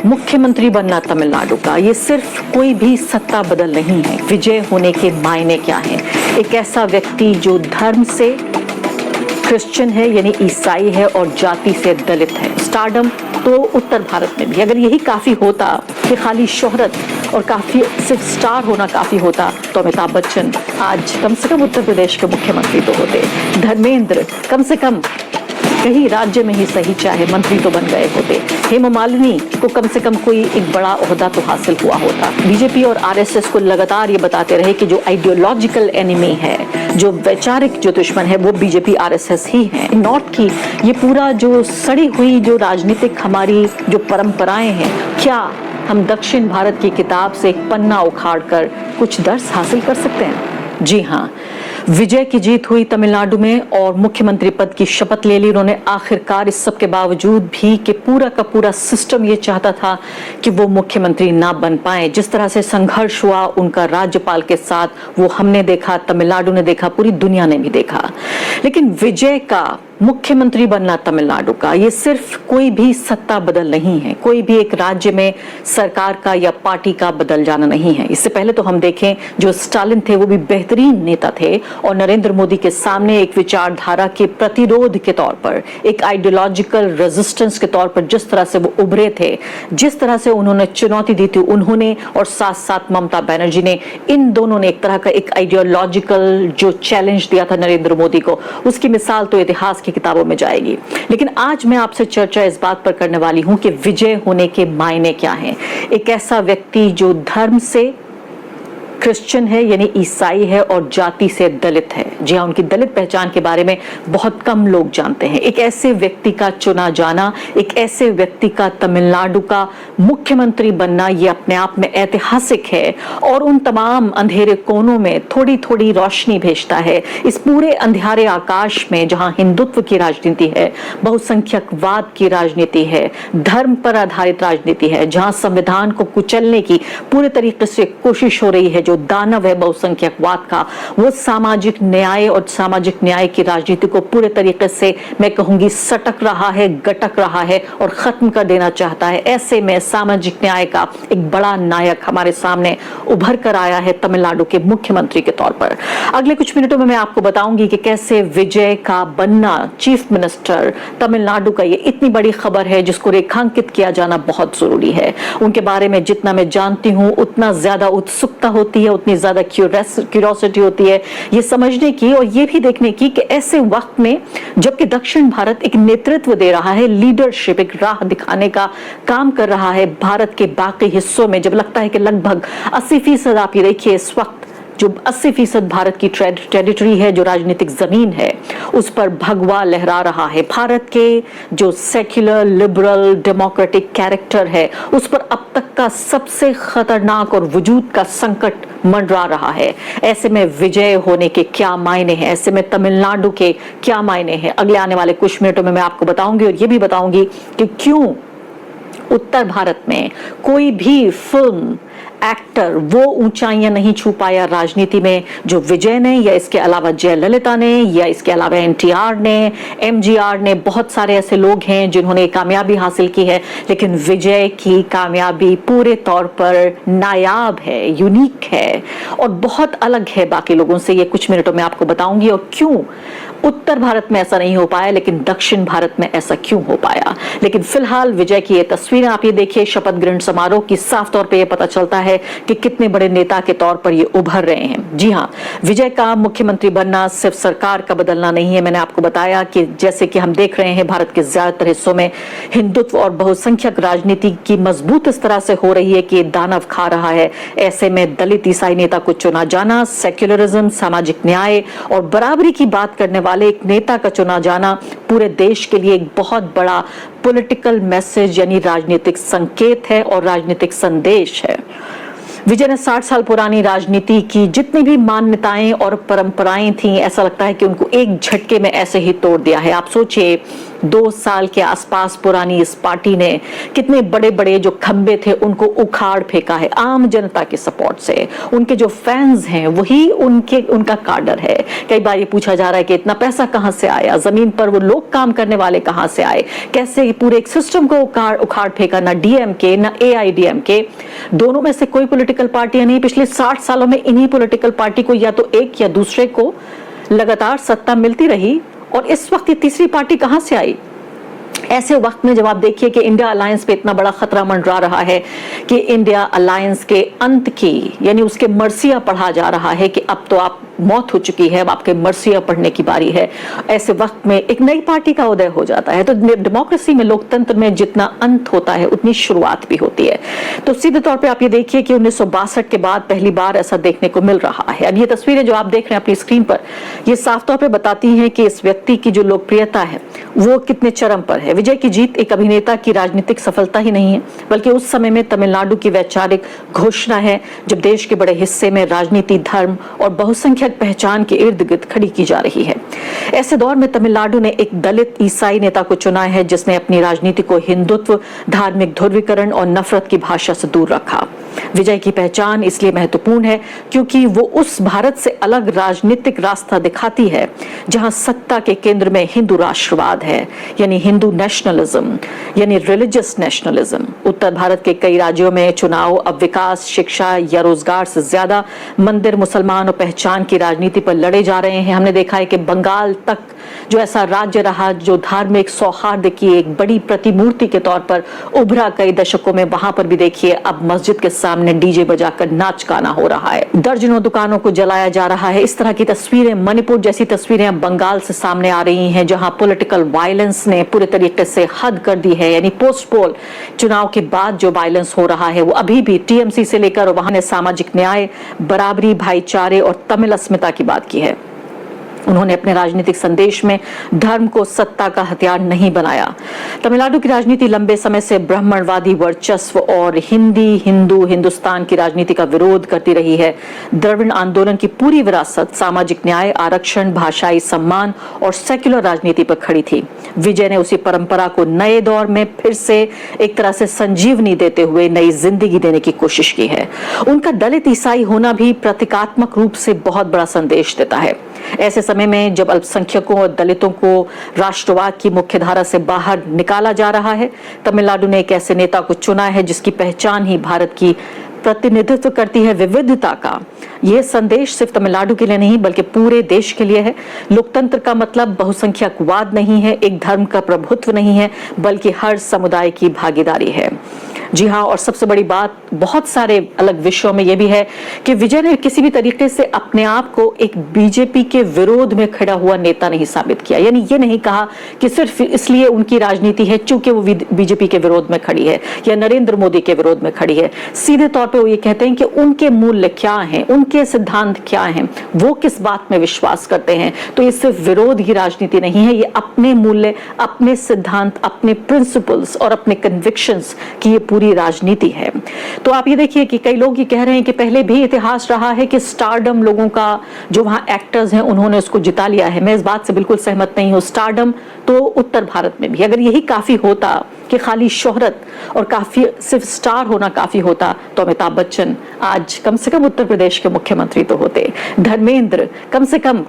मुख्यमंत्री बनना तमिलनाडु का, ये सिर्फ कोई भी सत्ता बदल नहीं है। विजय होने के मायने क्या हैं? एक ऐसा व्यक्ति जो धर्म से क्रिश्चियन है यानी ईसाई है और जाति से दलित है। स्टारडम तो उत्तर भारत में भी, अगर यही काफी होता कि खाली शोहरत और काफी सिर्फ स्टार होना काफी होता तो अमिताभ बच्चन आज कम से कम उत्तर प्रदेश के मुख्यमंत्री तो होते। धर्मेंद्र कम से कम कहीं राज्य में ही सही चाहे मंत्री तो बन गए होते। हेमा मालिनी को कम से कम कोई एक बड़ा ओहदा तो हासिल हुआ होता। बीजेपी और आरएसएस को लगातार ये बताते रहे कि जो आइडियोलॉजिकल एनिमी है, जो वैचारिक जो दुश्मन है वो बीजेपी आरएसएस ही है। नॉर्थ की ये पूरा जो सड़ी हुई जो राजनीतिक हमारी जो परंपराएं हैं, क्या हम दक्षिण भारत की किताब से एक पन्ना उखाड़ कर कुछ दर्स हासिल कर सकते हैं? जी हाँ, विजय की जीत हुई तमिलनाडु में और मुख्यमंत्री पद की शपथ ले ली उन्होंने आखिरकार। इस सब के बावजूद भी कि पूरा का पूरा सिस्टम ये चाहता था कि वो मुख्यमंत्री ना बन पाए। जिस तरह से संघर्ष हुआ उनका राज्यपाल के साथ, वो हमने देखा, तमिलनाडु ने देखा, पूरी दुनिया ने भी देखा। लेकिन विजय का मुख्यमंत्री बनना तमिलनाडु का, ये सिर्फ कोई भी सत्ता बदल नहीं है, कोई भी एक राज्य में सरकार का या पार्टी का बदल जाना नहीं है। इससे पहले तो हम देखें जो स्टालिन थे वो भी बेहतरीन नेता थे और नरेंद्र मोदी के सामने एक विचारधारा के प्रतिरोध के तौर पर, एक आइडियोलॉजिकल रेजिस्टेंस के तौर पर जिस तरह से वो उभरे थे, जिस तरह से उन्होंने चुनौती दी थी, उन्होंने और साथ साथ ममता बनर्जी ने, इन दोनों ने एक तरह का एक आइडियोलॉजिकल जो चैलेंज दिया था नरेंद्र मोदी को, उसकी मिसाल तो इतिहास की किताबों में जाएगी। लेकिन आज मैं आपसे चर्चा इस बात पर करने वाली हूं कि विजय होने के मायने क्या हैं। एक ऐसा व्यक्ति जो धर्म से क्रिश्चियन है यानी ईसाई है और जाति से दलित है। जी हाँ, उनकी दलित पहचान के बारे में बहुत कम लोग जानते हैं। एक ऐसे व्यक्ति का चुना जाना, एक ऐसे व्यक्ति का तमिलनाडु का मुख्यमंत्री बनना, ये अपने आप में ऐतिहासिक है और उन तमाम अंधेरे कोनों में थोड़ी थोड़ी रोशनी भेजता है। इस पूरे अंधेरे आकाश में जहां हिंदुत्व की राजनीति है, बहुसंख्यकवाद की राजनीति है, धर्म पर आधारित राजनीति है, जहां संविधान को कुचलने की पूरे तरीके से कोशिश हो रही है, जो दानव है बहुसंख्यकवाद का, वो सामाजिक न्याय और सामाजिक न्याय की राजनीति को पूरे तरीके से मैं कहूंगी सटक रहा है, गटक रहा है और खत्म कर देना चाहता है। ऐसे में सामाजिक न्याय का एक बड़ा नायक हमारे सामने उभर कर आया है तमिलनाडु के मुख्यमंत्री के तौर पर। अगले कुछ मिनटों में मैं आपको बताऊंगी कि कैसे विजय का बनना चीफ मिनिस्टर तमिलनाडु का, ये इतनी बड़ी खबर है जिसको रेखांकित किया जाना बहुत जरूरी है। उनके बारे में जितना मैं जानती हूं उतना ज्यादा उत्सुकता होती है, उतनी ज्यादा क्यूरियोसिटी होती है ये समझने की और ये भी देखने की कि ऐसे वक्त में जबकि दक्षिण भारत एक नेतृत्व दे रहा है, लीडरशिप, एक राह दिखाने का काम कर रहा है भारत के बाकी हिस्सों में, जब लगता है कि लगभग 80% आप ये देखिए इस वक्त जो 80% भारत की टेरिटरी है, जो राजनीतिक जमीन है, उस पर भगवा लहरा रहा है। भारत के जो सेक्युलर, लिबरल, डेमोक्रेटिक कैरेक्टर है, उस पर अब तक का सबसे खतरनाक और वजूद का संकट मंडरा रहा है। ऐसे में विजय होने के क्या मायने हैं, ऐसे में तमिलनाडु के क्या मायने हैं, अगले आने वाले कुछ मिनटों में मैं आपको बताऊंगी और ये भी बताऊंगी कि क्यों उत्तर भारत में कोई भी फिल्म एक्टर वो ऊंचाइयां नहीं छू पाया राजनीति में जो विजय ने, या इसके अलावा जयललिता ने, या इसके अलावा एनटीआर ने, एमजीआर ने, बहुत सारे ऐसे लोग हैं जिन्होंने कामयाबी हासिल की है। लेकिन विजय की कामयाबी पूरे तौर पर नायाब है, यूनिक है और बहुत अलग है बाकी लोगों से। ये कुछ मिनटों में आपको बताऊंगी और क्यों उत्तर भारत में ऐसा नहीं हो पाया लेकिन दक्षिण भारत में ऐसा क्यों हो पाया। लेकिन फिलहाल विजय की ये तस्वीरें आप ये देखिए शपथ ग्रहण समारोह की, साफ तौर पे ये पता चलता है कि कितने बड़े नेता के तौर पर ये उभर रहे हैं। जी हाँ, विजय का मुख्यमंत्री बनना सिर्फ सरकार का बदलना नहीं है। मैंने आपको बताया कि जैसे कि हम देख रहे हैं भारत के ज्यादातर हिस्सों में हिंदुत्व और बहुसंख्यक राजनीति की मजबूत इस तरह से हो रही है कि दानव खा रहा है। ऐसे में दलित ईसाई नेता को चुना जाना, सेक्युलरिज्म, सामाजिक न्याय और बराबरी की बात करने वाले एक नेता का चुना जाना पूरे देश के लिए एक बहुत बड़ा पॉलिटिकल मैसेज यानी राजनीतिक संकेत है और राजनीतिक संदेश है। विजय ने 60 साल पुरानी राजनीति की जितनी भी मान्यताएं और परंपराएं थी, ऐसा लगता है कि उनको एक झटके में ऐसे ही तोड़ दिया है। आप सोचिए 2 साल के आसपास पुरानी इस पार्टी ने कितने बड़े बड़े जो खंबे थे उनको उखाड़ फेंका है आम जनता के सपोर्ट से। उनके जो फैंस हैं वही उनका काडर है। कई बार ये पूछा जा रहा है कि इतना पैसा कहां से आया, जमीन पर वो लोग काम करने वाले कहां से आए, कैसे पूरे एक सिस्टम को उखाड़ फेंका। ना डीएमके ना एआईडीएमके, दोनों में से कोई पॉलिटिकल पार्टियां नहीं। पिछले 60 सालों में इन्हीं पॉलिटिकल पार्टी को या तो एक या दूसरे को लगातार सत्ता मिलती रही, और इस वक्त ये तीसरी पार्टी कहां से आई। ऐसे वक्त में जब आप देखिए कि इंडिया अलायंस पे इतना बड़ा खतरा मंडरा रहा है कि इंडिया अलायंस के अंत की यानी उसके मरसिया पढ़ा जा रहा है कि अब तो आप मौत हो चुकी है, अब आपके मरसिया पढ़ने की बारी है। ऐसे वक्त में एक नई पार्टी का उदय हो जाता है। तो डेमोक्रेसी में, लोकतंत्र में जितना अंत होता है उतनी शुरुआत भी होती है। तो सीधे तौर पे आप ये देखिए कि 1962 के बाद पहली बार ऐसा देखने को मिल रहा है। अब ये तस्वीरें जो आप देख रहे हैं अपनी स्क्रीन पर, ये साफ तौर पे बताती हैं कि इस व्यक्ति की जो लोकप्रियता है वो कितने चरम पर है। विजय की जीत एक अभिनेता की राजनीतिक सफलता ही नहीं है, बल्कि उस समय में तमिलनाडु की वैचारिक घोषणा है जब देश के बड़े हिस्से में राजनीति, धर्म और बहुसंख्यक पहचान के इर्द गिर्द खड़ी की जा रही है। ऐसे दौर में तमिलनाडु ने एक दलित ईसाई नेता को चुना है जिसने अपनी राजनीति को हिंदुत्व, धार्मिक ध्रुवीकरण और नफरत की भाषा से दूर रखा। विजय की पहचान इसलिए महत्वपूर्ण है क्योंकि वो उस भारत से अलग राजनीतिक रास्ता दिखाती है जहां सत्ता के केंद्र में हिंदू राष्ट्रवाद है, यानी हिंदू नेशनलिज्म, यानी रिलीजियस नेशनलिज्म। उत्तर भारत के कई राज्यों में चुनाव अब विकास, शिक्षा या रोजगार से ज्यादा मंदिर, मुसलमान और पहचान की राजनीति पर लड़े जा रहे हैं। हमने देखा है कि बंगाल तक जो ऐसा राज्य रहा जो धार्मिक सौहार्द की एक बड़ी प्रतिमूर्ति के तौर पर उभरा कई दशकों में, वहां पर भी देखिए अब मस्जिद के सामने डीजे बजाकर नाच गाना हो रहा है, दर्जनों दुकानों को जलाया जा रहा है। इस तरह की तस्वीरें, मणिपुर जैसी तस्वीरें अब बंगाल से सामने आ रही हैं जहां पॉलिटिकल वायलेंस ने पूरे तरीके से हद कर दी है। यानी पोस्ट पोल चुनाव के बाद जो वायलेंस हो रहा है वो अभी भी टीएमसी से लेकर, वहां ने सामाजिक न्याय, बराबरी, भाईचारे और तमिल अस्मिता की बात की है। उन्होंने अपने राजनीतिक संदेश में धर्म को सत्ता का हथियार नहीं बनाया। तमिलनाडु की राजनीति लंबे समय से ब्राह्मणवादी वर्चस्व और हिंदुस्तान की राजनीति का विरोध करती रही है। द्रविड़ आंदोलन की पूरी विरासत सामाजिक न्याय, आरक्षण, भाषाई सम्मान और सेक्युलर राजनीति पर खड़ी थी। विजय ने उसी परंपरा को नए दौर में फिर से एक तरह से संजीवनी देते हुए नई जिंदगी देने की कोशिश की है। उनका दलित ईसाई होना भी प्रतीकात्मक रूप से बहुत बड़ा संदेश देता है। ऐसे समय में जब अल्पसंख्यकों और दलितों को राष्ट्रवाद की मुख्यधारा से बाहर निकाला जा रहा है, तमिलनाडु ने एक ऐसे नेता को चुना है जिसकी पहचान ही भारत की प्रतिनिधित्व करती है विविधता का। यह संदेश सिर्फ तमिलनाडु के लिए नहीं बल्कि पूरे देश के लिए है। लोकतंत्र का मतलब बहुसंख्यकवाद नहीं है, एक धर्म का प्रभुत्व नहीं है, बल्कि हर समुदाय की भागीदारी है। जी हाँ, और सबसे बड़ी बात बहुत सारे अलग विषयों में यह भी है कि विजय ने किसी भी तरीके से अपने आप को एक बीजेपी के विरोध में खड़ा हुआ नेता नहीं साबित किया। यानी ये नहीं कहा कि सिर्फ इसलिए उनकी राजनीति है चूंकि वो बीजेपी के विरोध में खड़ी है या नरेंद्र मोदी के विरोध में खड़ी है। सीधे तौर पे वो ये कहते हैं कि उनके मूल्य क्या हैं, उनके सिद्धांत क्या हैं, वो किस बात में विश्वास करते हैं। तो ये सिर्फ विरोध की राजनीति नहीं है, ये अपने मूल्य, अपने सिद्धांत, अपने प्रिंसिपल्स और अपने कन्विक्शंस की ये पूरी राजनीति है। तो आप ये देखिए कि कई लोग ये कह रहे हैं कि पहले भी इतिहास रहा है कि स्टारडम लोगों का, जो वहां एक्टर्स हैं उन्होंने उसको जिता लिया है। मैं इस बात से बिल्कुल सहमत नहीं हूं। स्टारडम तो उत्तर भारत में भी, अगर यही काफी होता कि खाली शोहरत और काफी सिर्फ स्टार होना काफी होता तो अमिताभ बच्चन आज कम से कम उत्तर प्रदेश के मुख्यमंत्री तो होते, धर्मेंद्र कम से कम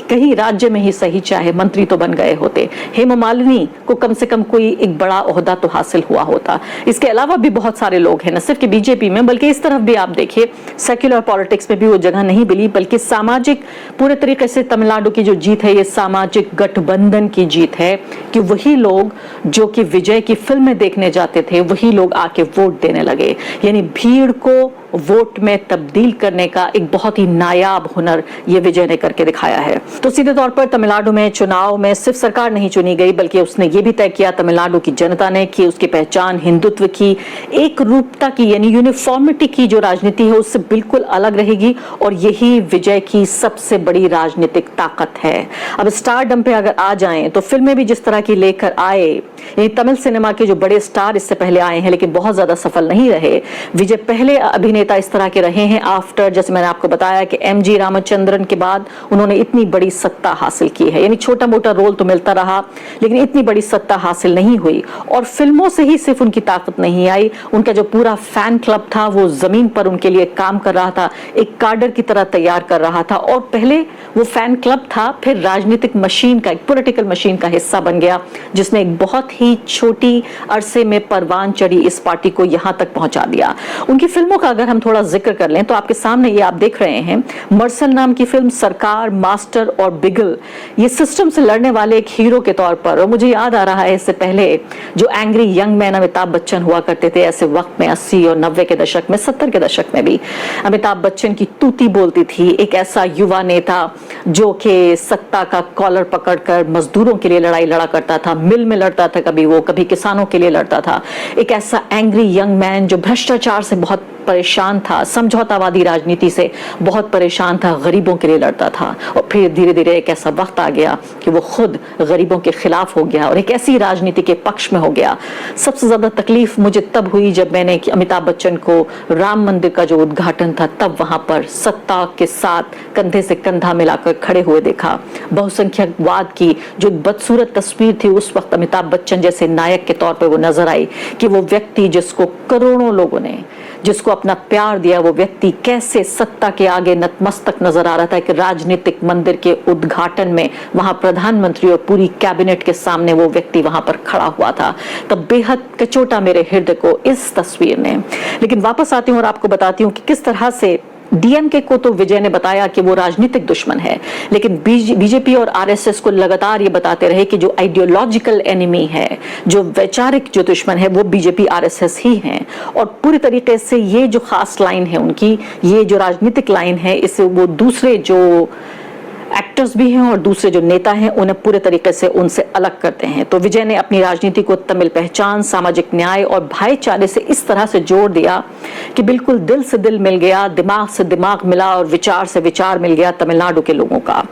कहीं राज्य में ही सही चाहे मंत्री तो बन गए होते, हेमा मालिनी को कम से कम कोई एक बड़ा ओहदा तो हासिल हुआ होता। इसके अलावा भी बहुत सारे लोग हैं, न सिर्फ कि बीजेपी में बल्कि इस तरफ भी आप देखिए सेक्युलर पॉलिटिक्स में भी वो जगह नहीं मिली, बल्कि सामाजिक पूरे तरीके से तमिलनाडु की जो जीत है ये सामाजिक गठबंधन की जीत है कि वही लोग जो कि विजय की फिल्में देखने जाते थे वही लोग आके वोट देने लगे। यानी भीड़ को वोट में तब्दील करने का एक बहुत ही नायाब हुनर ये विजय ने करके दिखाया है। तो सीधे तौर पर तमिलनाडु में चुनाव में सिर्फ सरकार नहीं चुनी गई बल्कि उसने ये भी तय किया तमिलनाडु की जनता ने कि उसकी पहचान हिंदुत्व की, एक रूपता की यानी यूनिफॉर्मिटी की जो राजनीति है उससे बिल्कुल अलग रहेगी और यही विजय की सबसे बड़ी राजनीतिक ताकत है। अब स्टारडम पे अगर आ जाएं तो फिल्में भी जिस तरह की लेकर आए, तमिल सिनेमा के जो बड़े स्टार इससे पहले आए हैं लेकिन बहुत ज्यादा सफल नहीं रहे। विजय पहले अभिनेता नेता इस तरह के रहे हैं आफ्टर, जैसे मैंने आपको बताया कि एमजी रामचंद्रन के बाद उन्होंने इतनी बड़ी सत्ता हासिल की है, यानी छोटा मोटा रोल तो मिलता रहा लेकिन इतनी बड़ी सत्ता हासिल नहीं हुई। और फिल्मों से ही सिर्फ उनकी ताकत नहीं आई, उनका जो पूरा फैन क्लब था वो जमीन पर उनके लिए काम कर रहा था, एक कार्डर की तरह तैयार कर रहा था। और पहले वो फैन क्लब था, फिर राजनीतिक मशीन का, एक पॉलिटिकल मशीन का हिस्सा बन गया, जिसने एक बहुत ही छोटी अरसे में परवान चढ़ी इस पार्टी को यहां तक पहुंचा दिया। उनकी फिल्मों का अगर हम थोड़ा जिक्र कर लें तो आपके सामने ये आप देख रहे हैं, मर्सल नाम की फिल्म, सरकार, मास्टर और बिगल, ये सिस्टम से लड़ने वाले एक हीरो के तौर पर। और मुझे याद आ रहा है इससे पहले जो angry young man Amitabh Bachchan हुआ करते थे ऐसे वक्त में, 80 और 90 के दशक में, 70 के दशक में भी अमिताभ बच्चन की तूती बोलती थी। एक ऐसा युवा नेता जो कि सत्ता का कॉलर पकड़कर मजदूरों के लिए लड़ाई लड़ा करता था, मिल में लड़ता था, कभी वो कभी किसानों के लिए लड़ता था। एक ऐसा एंग्री यंग मैन जो भ्रष्टाचार से बहुत परेशान था, समझौतावादी राजनीति से बहुत परेशान था, गरीबों के लिए लड़ता था। और फिर धीरे धीरे एक ऐसा वक्त आ गया कि वो खुद गरीबों के खिलाफ हो गया और एक ऐसी राजनीति के पक्ष में हो गया। सबसे ज्यादा तकलीफ मुझे तब हुई जब मैंने अमिताभ बच्चन को राम मंदिर का जो उद्घाटन था तब वहां पर सत्ता के साथ कंधे से कंधा मिलाकर खड़े हुए देखा। बहुसंख्यकवाद की जो बदसूरत तस्वीर थी उस वक्त अमिताभ बच्चन जैसे नायक के तौर पर वो नजर आई कि वो व्यक्ति जिसको करोड़ों लोगों ने, जिसको अपना प्यार दिया, वो व्यक्ति कैसे सत्ता के आगे नतमस्तक नजर आ रहा था। कि राजनीतिक मंदिर के उद्घाटन में वहां प्रधानमंत्री और पूरी कैबिनेट के सामने वो व्यक्ति वहां पर खड़ा हुआ था, तब बेहद कचोटा मेरे हृदय को इस तस्वीर ने। लेकिन वापस आती हूं और आपको बताती हूं कि किस तरह से डीएमके को तो विजय ने बताया कि वो राजनीतिक दुश्मन है, लेकिन बीजेपी और आरएसएस को लगातार ये बताते रहे कि जो आइडियोलॉजिकल एनिमी है, जो वैचारिक जो दुश्मन है, वो बीजेपी आरएसएस ही हैं। और पूरी तरीके से ये जो खास लाइन है उनकी, ये जो राजनीतिक लाइन है, इससे वो दूसरे जो एक्टर्स भी हैं और दूसरे जो नेता हैं उन्हें पूरे तरीके से उनसे अलग करते हैं। तो विजय ने अपनी राजनीति को तमिल पहचान, सामाजिक न्याय और भाईचारे से इस तरह से जोड़ दिया कि बिल्कुल दिल से दिल मिल गया, दिमाग से दिमाग मिला और विचार से विचार मिल गया तमिलनाडु के लोगों का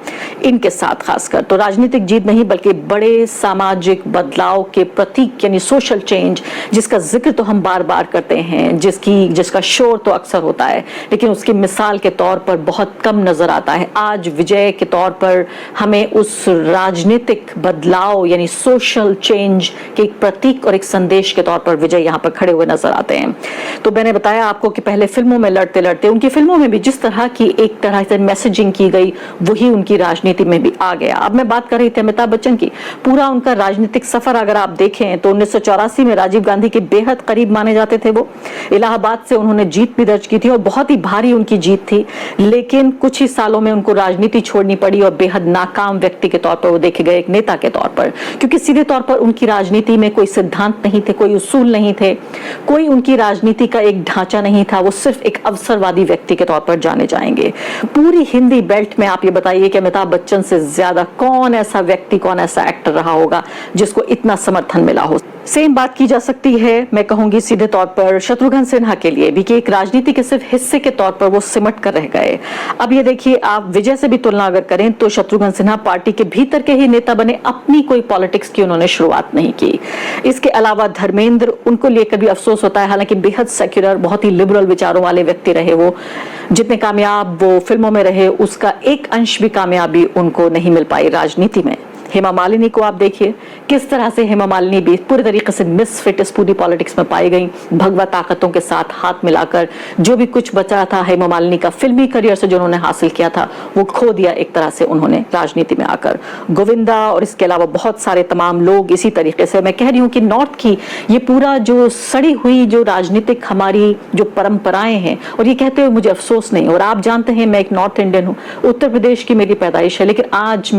इनके साथ। खासकर तो राजनीतिक जीत नहीं बल्कि बड़े सामाजिक बदलाव के प्रतीक यानी सोशल चेंज, जिसका जिक्र तो हम बार बार करते हैं, जिसका शोर तो अक्सर होता है लेकिन उसकी मिसाल के तौर पर बहुत कम नजर आता है। आज विजय के तौर पर हमें उस राजनीतिक बदलाव यानी सोशल चेंज के एक प्रतीक और एक संदेश के तौर पर विजय यहां पर खड़े हुए नजर आते हैं। तो मैंने बताया आपको कि पहले फिल्मों में लड़ते लड़ते उनकी फिल्मों में भी जिस तरह की एक तरह से मैसेजिंग की गई वही उनकी राजनीति में भी आ गया। अब मैं बात कर रही थी अमिताभ बच्चन की। पूरा उनका राजनीतिक सफर अगर आप देखें तो 1984 में राजीव गांधी के बेहद करीब माने जाते थे वो। इलाहाबाद से उन्होंने जीत भी दर्ज की थी और बहुत ही भारी उनकी जीत थी, लेकिन कुछ ही सालों में उनको राजनीति छोड़नी पड़ी और बेहद नाकाम व्यक्ति के तौर पर वो देखे गए, एक नेता के तौर पर, क्योंकि सीधे तौर पर उनकी राजनीति में कोई सिद्धांत नहीं थे, कोई उसूल नहीं थे, कोई उनकी राजनीति का एक ढांचा नहीं था। वो सिर्फ एक अवसरवादी व्यक्ति के तौर पर जाने जाएंगे। पूरी हिंदी बेल्ट में आप ये बताइए कि अमिताभ बच्चन से ज्यादा कौन ऐसा व्यक्ति, कौन ऐसा एक्टर रहा होगा जिसको इतना समर्थन मिला हो। सेम बात की जा सकती है, मैं कहूंगी सीधे तौर पर शत्रुघ्न सिन्हा के लिए भी, कि एक राजनीति के सिर्फ हिस्से के तौर पर वो सिमट कर रह गए। अब ये देखिए, आप विजय से भी तुलना अगर करें तो शत्रुघ्न सिन्हा पार्टी के भीतर के ही नेता बने, अपनी कोई पॉलिटिक्स की उन्होंने शुरुआत नहीं की। इसके अलावा धर्मेंद्र, उनको लेकर भी अफसोस होता है, हालांकि बेहद सेक्युलर, बहुत ही लिबरल विचारों वाले व्यक्ति रहे वो। जितने कामयाब वो फिल्मों में रहे उसका एक अंश भी कामयाबी उनको नहीं मिल पाई राजनीति में। हेमा मालिनी को आप देखिए, किस तरह से हेमा मालिनी भी पूरी तरीके से मिसफिट इस पूरी पॉलिटिक्स में पाई गई। भगवा ताकतों के साथ हाथ मिलाकर जो भी कुछ बचा था हेमा मालिनी का फिल्मी करियर से जो उन्होंने हासिल किया था वो खो दिया एक तरह से उन्होंने राजनीति में आकर। गोविंदा और इसके अलावा बहुत सारे तमाम लोग इसी तरीके से। मैं कह रही हूँ कि नॉर्थ की ये पूरा जो सड़ी हुई जो राजनीतिक हमारी जो परंपराएं हैं, और ये कहते हुए मुझे अफसोस नहीं, और आप जानते हैं मैं एक नॉर्थ इंडियन हूँ, उत्तर प्रदेश की मेरी पैदाइश है, लेकिन आज